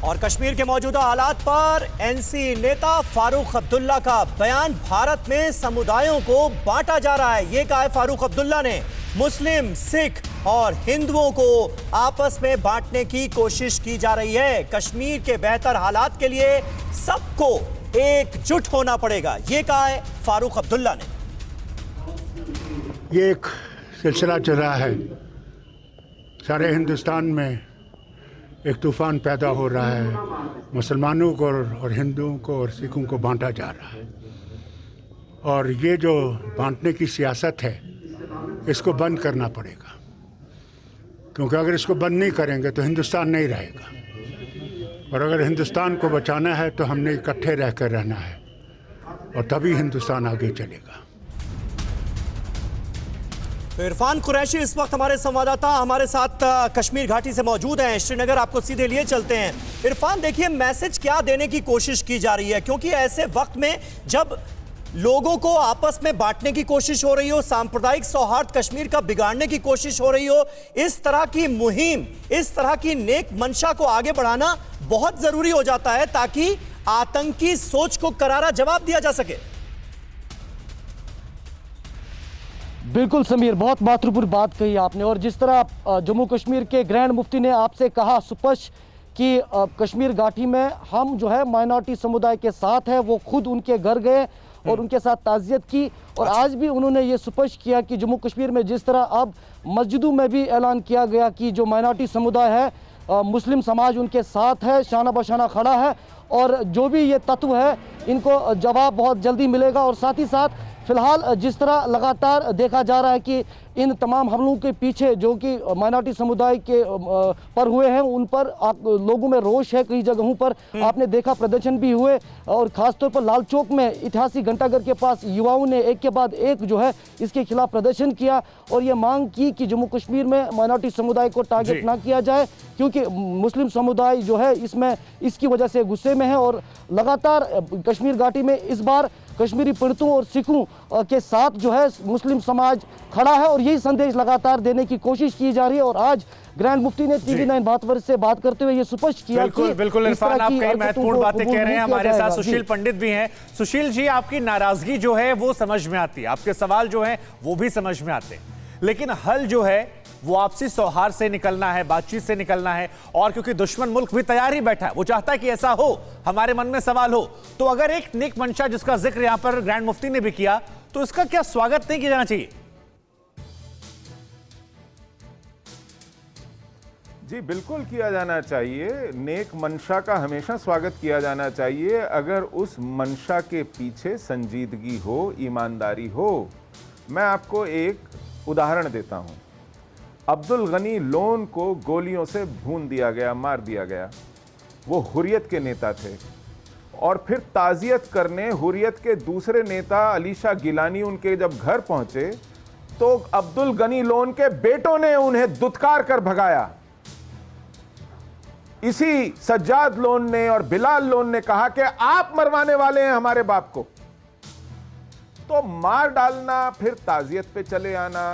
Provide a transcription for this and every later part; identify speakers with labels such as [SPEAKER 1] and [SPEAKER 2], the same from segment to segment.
[SPEAKER 1] और कश्मीर के मौजूदा हालात पर एनसी नेता फारूक अब्दुल्ला का बयान। भारत में समुदायों को बांटा जा रहा है, ये कहा है फारूक अब्दुल्ला ने। मुस्लिम, सिख और हिंदुओं को आपस में बांटने की कोशिश की जा रही है। कश्मीर के बेहतर हालात के लिए सबको एकजुट होना पड़ेगा, ये कहा है फारूक अब्दुल्ला ने।
[SPEAKER 2] ये एक सिलसिला चल रहा है, सारे हिंदुस्तान में एक तूफान पैदा हो रहा है। मुसलमानों को और हिंदुओं को और सिखों को बांटा जा रहा है, और ये जो बांटने की सियासत है इसको बंद करना पड़ेगा, क्योंकि अगर इसको बंद नहीं करेंगे तो हिंदुस्तान नहीं रहेगा। और अगर हिंदुस्तान को बचाना है तो हमने इकट्ठे रहकर रहना है, और तभी हिंदुस्तान आगे चलेगा।
[SPEAKER 1] तो इरफान कुरैशी इस वक्त हमारे संवाददाता हमारे साथ कश्मीर घाटी से मौजूद हैं। श्रीनगर आपको सीधे लिए चलते हैं। इरफान, देखिए मैसेज क्या देने की कोशिश की जा रही है, क्योंकि ऐसे वक्त में जब लोगों को आपस में बांटने की कोशिश हो रही हो, सांप्रदायिक सौहार्द कश्मीर का बिगाड़ने की कोशिश हो रही हो, इस तरह की मुहिम, इस तरह की नेक मंशा को आगे बढ़ाना बहुत जरूरी हो जाता है, ताकि आतंकी सोच को करारा जवाब दिया जा सके।
[SPEAKER 3] बिल्कुल समीर, बहुत महत्वपूर्ण बात कही आपने। और जिस तरह जम्मू कश्मीर के ग्रैंड मुफ्ती ने आपसे कहा सुस्पष्ट कि कश्मीर घाटी में हम जो है माइनॉरिटी समुदाय के साथ है, वो खुद उनके घर गए और उनके साथ ताज़ियत की। और आज भी उन्होंने ये स्पष्ट किया कि जम्मू कश्मीर में जिस तरह अब मस्जिदों में भी ऐलान किया गया कि जो माइनॉरिटी समुदाय है, मुस्लिम समाज उनके साथ है, शाना बशाना खड़ा है, और जो भी ये तत्व है इनको जवाब बहुत जल्दी मिलेगा। और साथ ही साथ फिलहाल जिस तरह लगातार देखा जा रहा है कि इन तमाम हमलों के पीछे जो कि माइनॉरिटी समुदाय के पर हुए हैं, उन पर लोगों में रोष है। कई जगहों पर आपने देखा प्रदर्शन भी हुए, और खासतौर पर लाल चौक में ऐतिहासिक घंटाघर के पास युवाओं ने एक के बाद एक जो है इसके खिलाफ प्रदर्शन किया, और ये मांग की कि जम्मू कश्मीर में माइनॉरिटी समुदाय को टारगेट ना किया जाए, क्योंकि मुस्लिम समुदाय जो है इसमें इसकी वजह से गुस्से में है। और लगातार कश्मीर घाटी में इस बार कश्मीरी पंडितों और सिखों के साथ जो है मुस्लिम समाज खड़ा है, और यही संदेश लगातार देने की कोशिश की जा रही है। और आज ग्रैंड मुफ्ती ने TV9 भारतवर्ष से बात करते हुए ये स्पष्ट किया।
[SPEAKER 4] बिल्कुल इरफान, आप कई महत्वपूर्ण बातें कह रहे हैं। हमारे साथ सुशील पंडित भी हैं। सुशील जी, आपकी नाराजगी जो है वो समझ में आती है, आपके सवाल जो है वो भी समझ में आते हैं, लेकिन हल जो है वो आपसी सौहार्द से निकलना है, बातचीत से निकलना है। और क्योंकि दुश्मन मुल्क भी तैयार ही बैठा है, वो चाहता है कि ऐसा हो, हमारे मन में सवाल हो, तो अगर एक नेक मंशा जिसका जिक्र यहां पर ग्रैंड मुफ्ती ने भी किया, तो इसका क्या स्वागत नहीं किया जाना चाहिए?
[SPEAKER 5] जी बिल्कुल किया जाना चाहिए। नेक मंशा का हमेशा स्वागत किया जाना चाहिए, अगर उस मंशा के पीछे संजीदगी हो, ईमानदारी हो। मैं आपको एक उदाहरण देता हूं। अब्दुल गनी लोन को गोलियों से भून दिया गया, मार दिया गया। वो हुर्रियत के नेता थे, और फिर ताज़ियत करने हुर्रियत के दूसरे नेता अली शाह गिलानी उनके जब घर पहुंचे, तो अब्दुल गनी लोन के बेटों ने उन्हें दुत्कार कर भगाया। इसी सज्जाद लोन ने और बिलाल लोन ने कहा कि आप मरवाने वाले हैं हमारे बाप को। तो मार डालना, फिर ताज़ियत पे चले आना,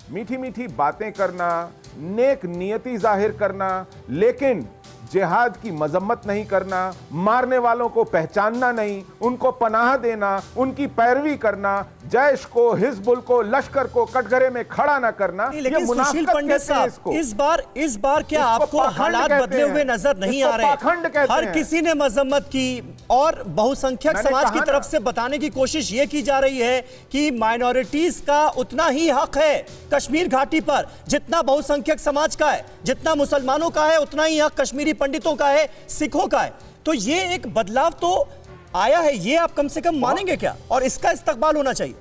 [SPEAKER 5] मीठी मीठी बातें करना, नेक नियति जाहिर करना, लेकिन जिहाद की मजम्मत नहीं करना, मारने वालों को पहचानना नहीं, उनको पनाह देना, उनकी पैरवी करना, जैश को, हिजबुल को, लश्कर को कटघरे में खड़ा ना करना।
[SPEAKER 1] लेकिन सुशील पंडित साहब, इस बार क्या आपको हालात बदले हुए नजर नहीं आ रहे? हर किसी ने मजम्मत की, और बहुसंख्यक समाज की तरफ से बताने की कोशिश ये की जा रही है कि माइनॉरिटीज का उतना ही हक है कश्मीर घाटी पर जितना बहुसंख्यक समाज का है, जितना मुसलमानों का है उतना ही हक कश्मीरी पंडितों का है, सिखों का है। तो ये एक बदलाव तो आया है, ये आप कम से कम मानेंगे क्या? और इसका इस्तकबाल होना चाहिए।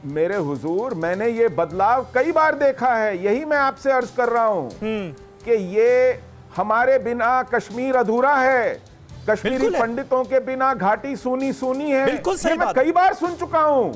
[SPEAKER 5] मेरे हुजूर, मैंने ये बदलाव कई बार देखा है, यही मैं आपसे अर्ज कर रहा हूं कि ये हमारे बिना कश्मीर अधूरा है, कश्मीरी पंडितों के बिना घाटी सूनी सूनी है।
[SPEAKER 1] बिल्कुल सही बात।
[SPEAKER 5] मैं कई बार सुन चुका हूं।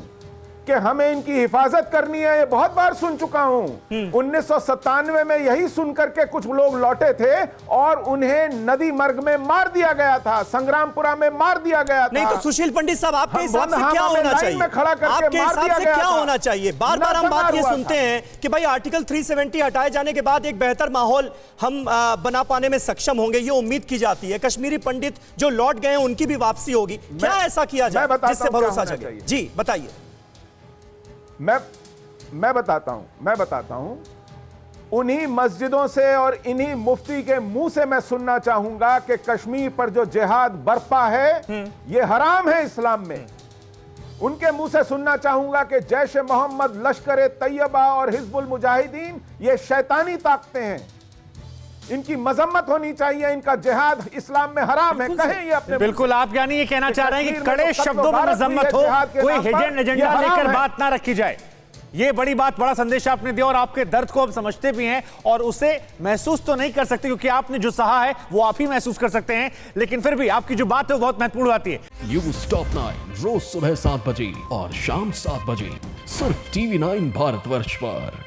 [SPEAKER 5] कि हमें इनकी हिफाजत करनी है, ये बहुत बार सुन चुका हूं। 1997 में यही सुनकर के कुछ लोग लौटे थे और उन्हें नदी मार्ग में मार दिया गया था, संग्रामपुरा में मार दिया गया था।
[SPEAKER 1] नहीं तो सुशील पंडित साहब, आपके हिसाब से क्या होना चाहिए? आपके हिसाब से क्या होना चाहिए? बार बार हम बात ये सुनते हैं कि भाई आर्टिकल 370 हटाए जाने के बाद एक बेहतर माहौल हम बना पाने में सक्षम होंगे, ये उम्मीद की जाती है। कश्मीरी पंडित जो लौट गए हैं उनकी भी वापसी होगी, क्या ऐसा किया जाए जिससे भरोसा जगे? जी बताइए।
[SPEAKER 5] मैं बताता हूं उन्हीं मस्जिदों से और इन्हीं मुफ्ती के मुंह से मैं सुनना चाहूंगा कि कश्मीर पर जो जिहाद बरपा है ये हराम है इस्लाम में। उनके मुंह से सुनना चाहूंगा कि जैश ए मोहम्मद, लश्कर ए तैयबा और हिजबुल मुजाहिदीन ये शैतानी ताकतें हैं, इनकी मजम्मत होनी चाहिए, इनका जिहाद इस्लाम में हराम है। कहें ये अपने
[SPEAKER 4] बिल्कुल, आप यानी ये कहना चाह रहे हैं कि कड़े शब्दों में मजम्मत हो, कोई हिडन एजेंडा लेकर बात ना रखी जाए। ये बड़ी बात, बड़ा संदेश आपने दिया और आपके दर्द को हम समझते भी हैं और उसे महसूस तो नहीं कर सकते क्योंकि आपने जो सहा है वो आप ही महसूस कर सकते हैं, लेकिन फिर भी आपकी जो बात है वो बहुत महत्वपूर्ण आती है।
[SPEAKER 6] न्यूज़ टॉप 9 रोज सुबह 7 बजे और शाम 7 बजे सिर्फ TV9 भारतवर्ष पर।